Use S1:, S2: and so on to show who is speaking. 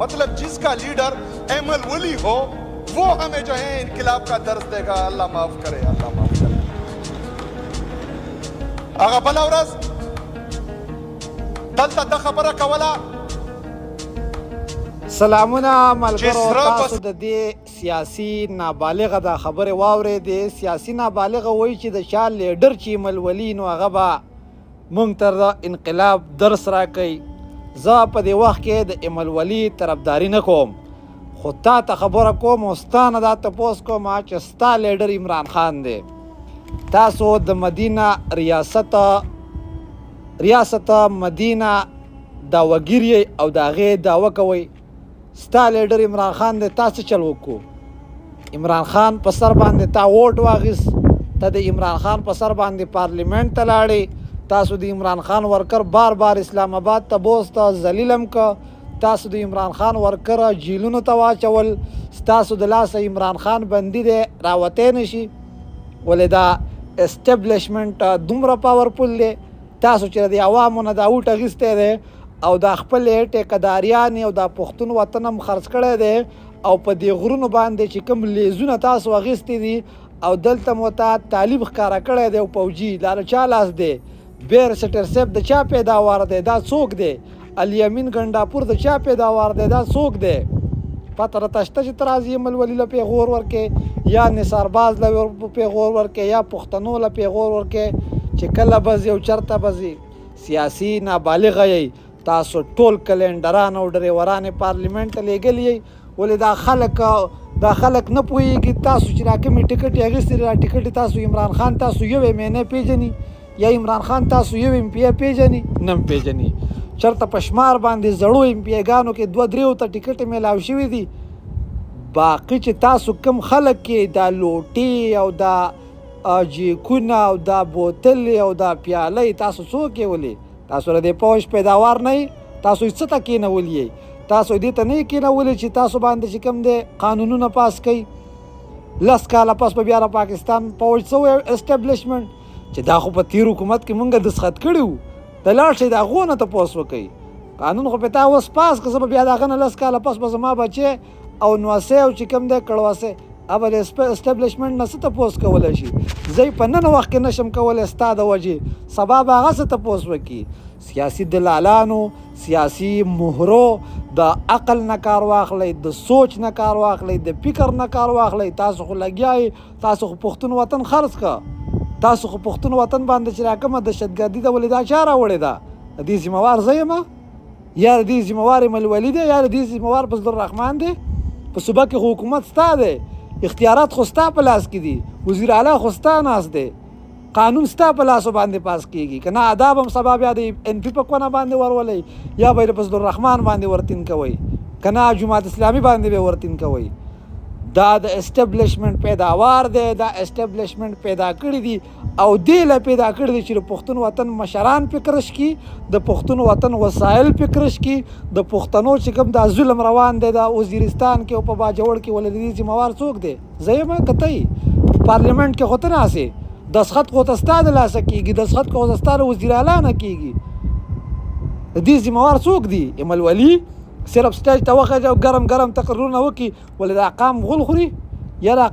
S1: मतलब जिसका leader ML वली हो वो हमें जो है इनकलाब का दर्ज देगा। अल्लाह माफ करे, अल्लाह माफ करे। आगा बला वरस दलता द खबره کوله
S2: سلامونه ملګرو، تاسو د دې سیاسي نابالغه دا خبرې واورېدې. سیاسي نابالغه وایي چې د چا لیډر چې ملولي نو هغه به موږ ته د انقلاب درس راکوي. زه په دې وخت کې د ملولي طرفداري نه کوم، خو تا ته خبره کوم او ستا نه دا تپوس کوم چې ستا لیډر عمران خان دی. تاسو د مدینه ریاست مدینه دا وګیر او د هغې دعوه کوئ ستا لیډر عمران خان دی. تاسو چل وکړو، عمران خان په سر باندې تا ووټ واخیست، ته د عمران خان په سر باندې پارلیمنت ته لاړې، تاسو د عمران خان ورکر بار بار اسلام آباد ته بوسته، ذلیلم که، تاسو د عمران خان ورکر جیلونو ته واچول، ستاسو د لاسه عمران خان بندي دی راوتی نشي. ولې دا اسټبلیشمنټ دومره پاورفل دی، تاسو چې د عوامو نه دا اوټ اخیستی دی او دا خپلې ټیکهداریانې او دا پښتون وطن هم خرڅ کړی دی او په دې غرونو باندې چې کوم لیزونه تاسو اخیستي دي او دلته مو ته طالب ښکاره کړی دی او پوجي دا د چا لاس دی؟ بیر سټر صاحب د چا پیداوار دی؟ دا څوک دی؟ الیمین ګنډاپور د چا پیداوار دی؟ دا څوک دی؟ پته راته شته چې ته راځې ملولي له پیغور ورکې یا نثارباز له پیغور ورکې یا پښتنو له پیغور ورکې چې کله بځي او چرته بځي؟ سیاسي نابالغه یې، تاسو ټول کلینډران او ډریوران پارلیمنت ته لیږلي یې. ولې دا خلک نه پوهېږي تاسو چې را کومې ټکټ یې اخیستې دا ټکټ تاسو عمران خان تاسو یو ایم این اے پیژني یا عمران خان تاسو یو ایم پی اے پیژني؟ نه هم پیژني. چېرته په شمار باندې زړو ایم پی اګانو کې 2-3 ته ټکټ میلاو شوي دي. باقي چې تاسو کوم خلک کې دا لوټې او دا جیکونه او دا بوتلې او دا پیالې تاسو څوک یې ولې؟ تاسو له دې پوش پیداوار نه یې؟ تاسو یې څه ته کېنولي یې؟ تاسو دې ته نه یې کېنولي چې تاسو باندې چې کوم دی قانونونه پاس کوي؟ 10 کاله پس په بیا د پاکستان پوج څه وایي اسټبلیشمنټ چې دا خو په تیر حکومت کې مونږ دستخط کړي وو، د لاړ شئ د هغو نه تپوس وکئ. قانون خو په تا اوس پاس که زه به بیا د هغه نه 10 کاله پس به زما بچی او نوسی او چې کوم دی کړوسی هغه د اسټبلیشمنټ نه څه تپوس کولی شي؟ زه یې په نن وخت کې نشم کولی ستا د وجې، سبا به هغه څه تپوس وکړي. سیاسي دلالانو، سیاسي مهرو د عقل نه کار واخلئ، د سوچ نه کار واخلئ، د فکر نه کار واخلئ. تاسو خو لګیا یې، تاسو خو پښتون وطن خرڅ که، تاسو خو پښتون وطن باندې چې را کومه دهشتګردي ده ولې دا چا راوړې ده؟ د دې ذمهوار زه یم یا د دې ذمهوار ملولي دی یا د دې ذمهوار فضل الرحمن دی؟ په صوبه کې خو حکومت ستا دی، اختیارات خو ستا په لاس کې دي، وزیر اعلی خو ستا ناست دی، قانون ستا په لاسو باندې پاس کېږي که نه اداب هم سبا بیا د ان پي په کونه باندې ورولئ یا به یې د فضل الرحمن باندې ورتین کوئ که نه جماعت اسلامي باندې به ورتین کوئ. دا د اسټبلیشمنټ پیداوار دی، دا اسټبلیشمنټ پیدا کړي دي او دې له پیدا کړي دي چې د پښتون وطن مشران فکرش کي، د پښتون وطن وسایل فکرش کي، د پښتنو چې کوم دا ظلم روان دی دا وزیرستان کې او په باجوړ کې ولې د دې ذمهوار څوک دی؟ زه یم که ته یې؟ پارلیمنټ کې خو ته ناستې، دستخط خو ته ستا د لاسه کېږي، دستخط خو ستا د وزیر اعلی نه کېږي. د دې ذمهوار څوک دی؟ ملولي صرف سټیج ته وخېږي او ګرم تقریرونه وکړي ولې دا قام غول خوري یا دا